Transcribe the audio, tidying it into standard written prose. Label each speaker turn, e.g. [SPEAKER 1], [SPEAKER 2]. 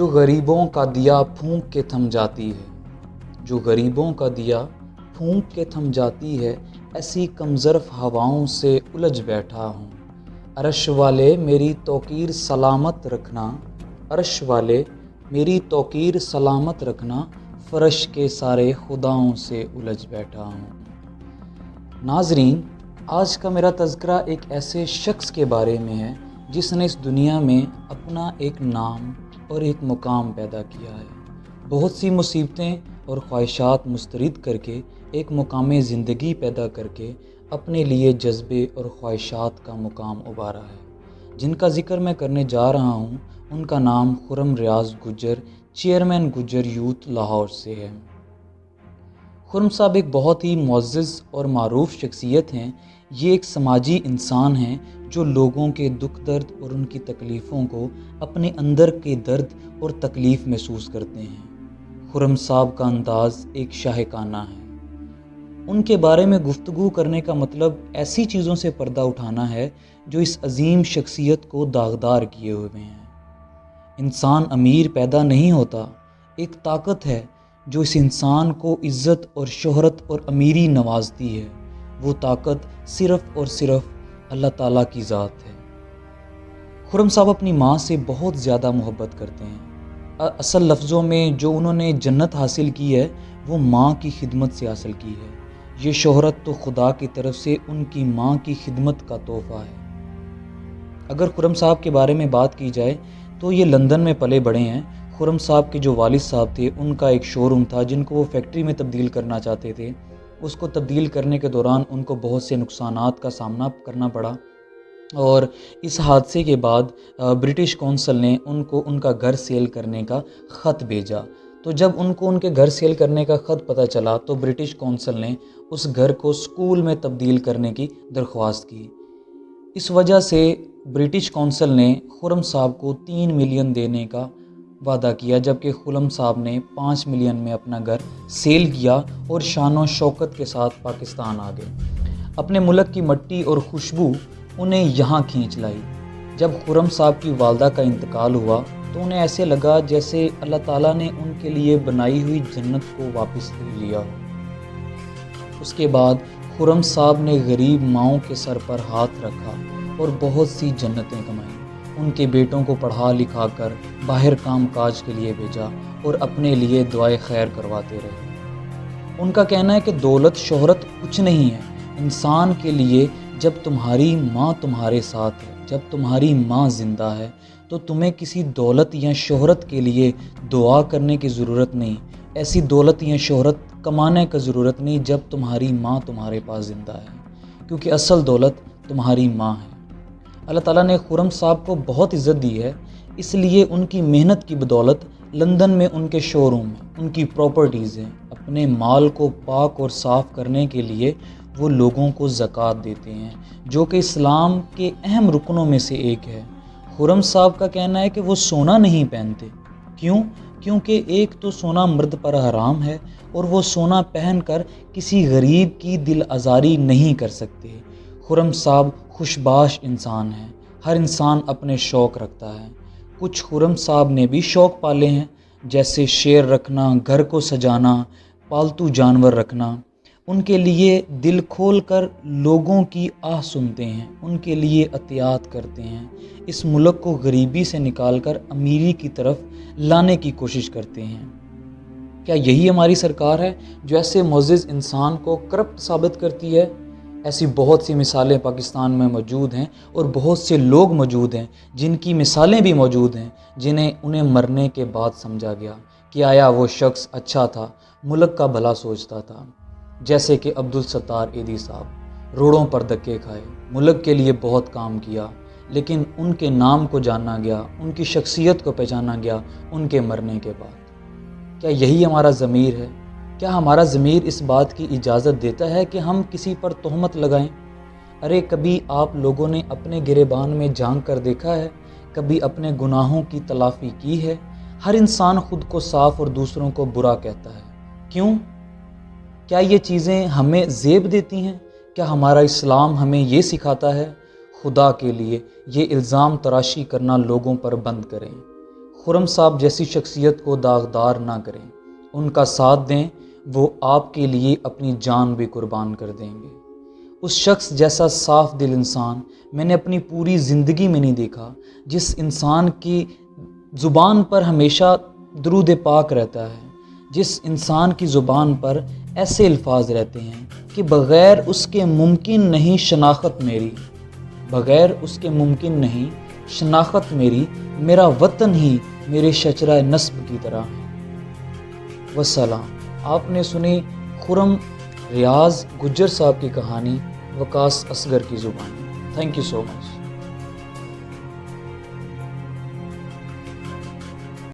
[SPEAKER 1] جو غریبوں کا دیا پھونک کے تھم جاتی ہے، جو غریبوں کا دیا پھونک کے تھم جاتی ہے، ایسی کمظرف ہواؤں سے الجھ بیٹھا ہوں۔ عرش والے میری توقیر سلامت رکھنا، عرش والے میری توقیر سلامت رکھنا، فرش کے سارے خداؤں سے الجھ بیٹھا ہوں۔ ناظرین، آج کا میرا تذکرہ ایک ایسے شخص کے بارے میں ہے جس نے اس دنیا میں اپنا ایک نام اور ایک مقام پیدا کیا ہے۔ بہت سی مصیبتیں اور خواہشات مسترد کر کے ایک مقام زندگی پیدا کر کے اپنے لیے جذبے اور خواہشات کا مقام ابھارا ہے۔ جن کا ذکر میں کرنے جا رہا ہوں ان کا نام خرم ریاض گجر، چیئرمین گجر یوتھ لاہور سے ہے۔ خرم صاحب ایک بہت ہی معزز اور معروف شخصیت ہیں۔ یہ ایک سماجی انسان ہیں جو لوگوں کے دکھ درد اور ان کی تکلیفوں کو اپنے اندر کے درد اور تکلیف محسوس کرتے ہیں۔ خرم صاحب کا انداز ایک شاہکانہ ہے۔ ان کے بارے میں گفتگو کرنے کا مطلب ایسی چیزوں سے پردہ اٹھانا ہے جو اس عظیم شخصیت کو داغدار کیے ہوئے ہیں۔ انسان امیر پیدا نہیں ہوتا، ایک طاقت ہے جو اس انسان کو عزت اور شہرت اور امیری نوازتی ہے۔ وہ طاقت صرف اور صرف اللہ تعالیٰ کی ذات ہے۔ خرم صاحب اپنی ماں سے بہت زیادہ محبت کرتے ہیں۔ اصل لفظوں میں جو انہوں نے جنت حاصل کی ہے وہ ماں کی خدمت سے حاصل کی ہے۔ یہ شہرت تو خدا کی طرف سے ان کی ماں کی خدمت کا تحفہ ہے۔ اگر خرم صاحب کے بارے میں بات کی جائے تو یہ لندن میں پلے بڑے ہیں۔ خرم صاحب کے جو والد صاحب تھے ان کا ایک شو روم تھا جن کو وہ فیکٹری میں تبدیل کرنا چاہتے تھے۔ اس کو تبدیل کرنے کے دوران ان کو بہت سے نقصانات کا سامنا کرنا پڑا، اور اس حادثے کے بعد برٹش کونسل نے ان کو ان کا گھر سیل کرنے کا خط بھیجا۔ تو جب ان کو ان کے گھر سیل کرنے کا خط پتہ چلا تو برٹش کونسل نے اس گھر کو سکول میں تبدیل کرنے کی درخواست کی۔ اس وجہ سے برٹش کونسل نے خرم صاحب کو 3 ملین دینے کا وعدہ کیا، جبکہ خرم صاحب نے 5 ملین میں اپنا گھر سیل کیا اور شان و شوکت کے ساتھ پاکستان آ گئے۔ اپنے ملک کی مٹی اور خوشبو انہیں یہاں کھینچ لائی۔ جب خرم صاحب کی والدہ کا انتقال ہوا تو انہیں ایسے لگا جیسے اللہ تعالیٰ نے ان کے لیے بنائی ہوئی جنت کو واپس لے لیا ہو۔ اس کے بعد خرم صاحب نے غریب ماؤں کے سر پر ہاتھ رکھا اور بہت سی جنتیں کمائیں۔ ان کے بیٹوں کو پڑھا لکھا کر باہر کام کاج کے لیے بھیجا اور اپنے لیے دعائے خیر کرواتے رہے۔ ان کا کہنا ہے کہ دولت شہرت کچھ نہیں ہے انسان کے لیے۔ جب تمہاری ماں تمہارے ساتھ ہے، جب تمہاری ماں زندہ ہے تو تمہیں کسی دولت یا شہرت کے لیے دعا کرنے کی ضرورت نہیں، ایسی دولت یا شہرت کمانے کا ضرورت نہیں جب تمہاری ماں تمہارے پاس زندہ ہے، کیونکہ اصل دولت تمہاری ماں ہے۔ اللہ تعالیٰ نے خرم صاحب کو بہت عزت دی ہے، اس لیے ان کی محنت کی بدولت لندن میں ان کے شو روم ہیں، ان کی پراپرٹیز ہیں۔ اپنے مال کو پاک اور صاف کرنے کے لیے وہ لوگوں کو زکوٰۃ دیتے ہیں، جو کہ اسلام کے اہم رکنوں میں سے ایک ہے۔ خرم صاحب کا کہنا ہے کہ وہ سونا نہیں پہنتے۔ کیوں؟ کیونکہ ایک تو سونا مرد پر حرام ہے اور وہ سونا پہن کر کسی غریب کی دل آزاری نہیں کر سکتے۔ خرم صاحب خوشباش انسان ہیں۔ ہر انسان اپنے شوق رکھتا ہے۔ کچھ خرم صاحب نے بھی شوق پالے ہیں، جیسے شیر رکھنا، گھر کو سجانا، پالتو جانور رکھنا۔ ان کے لیے دل کھول کر لوگوں کی آہ سنتے ہیں، ان کے لیے عطیات کرتے ہیں، اس ملک کو غریبی سے نکال کر امیری کی طرف لانے کی کوشش کرتے ہیں۔ کیا یہی ہماری سرکار ہے جو ایسے معزز انسان کو کرپٹ ثابت کرتی ہے؟ ایسی بہت سی مثالیں پاکستان میں موجود ہیں اور بہت سے لوگ موجود ہیں جن کی مثالیں بھی موجود ہیں جنہیں انہیں مرنے کے بعد سمجھا گیا کہ آیا وہ شخص اچھا تھا، ملک کا بھلا سوچتا تھا۔ جیسے کہ عبدالستار ایدھی صاحب، روڑوں پر دھکے کھائے، ملک کے لیے بہت کام کیا، لیکن ان کے نام کو جانا گیا، ان کی شخصیت کو پہچانا گیا ان کے مرنے کے بعد۔ کیا یہی ہمارا ضمیر ہے؟ کیا ہمارا ضمیر اس بات کی اجازت دیتا ہے کہ ہم کسی پر تہمت لگائیں؟ ارے کبھی آپ لوگوں نے اپنے گریبان میں جھانک کر دیکھا ہے؟ کبھی اپنے گناہوں کی تلافی کی ہے؟ ہر انسان خود کو صاف اور دوسروں کو برا کہتا ہے۔ کیوں؟ کیا یہ چیزیں ہمیں زیب دیتی ہیں؟ کیا ہمارا اسلام ہمیں یہ سکھاتا ہے؟ خدا کے لیے یہ الزام تراشی کرنا لوگوں پر بند کریں۔ خرم صاحب جیسی شخصیت کو داغدار نہ کریں، ان کا ساتھ دیں، وہ آپ کے لیے اپنی جان بھی قربان کر دیں گے۔ اس شخص جیسا صاف دل انسان میں نے اپنی پوری زندگی میں نہیں دیکھا، جس انسان کی زبان پر ہمیشہ درود پاک رہتا ہے، جس انسان کی زبان پر ایسے الفاظ رہتے ہیں کہ بغیر اس کے ممکن نہیں شناخت میری، بغیر اس کے ممکن نہیں شناخت میری، میرا وطن ہی میرے شجرہ نسب کی طرح ہے۔ والسلام۔ آپ نے سنی خرم ریاض گجر صاحب کی کہانی وقاص اصغر کی زبانی۔ Thank you so much.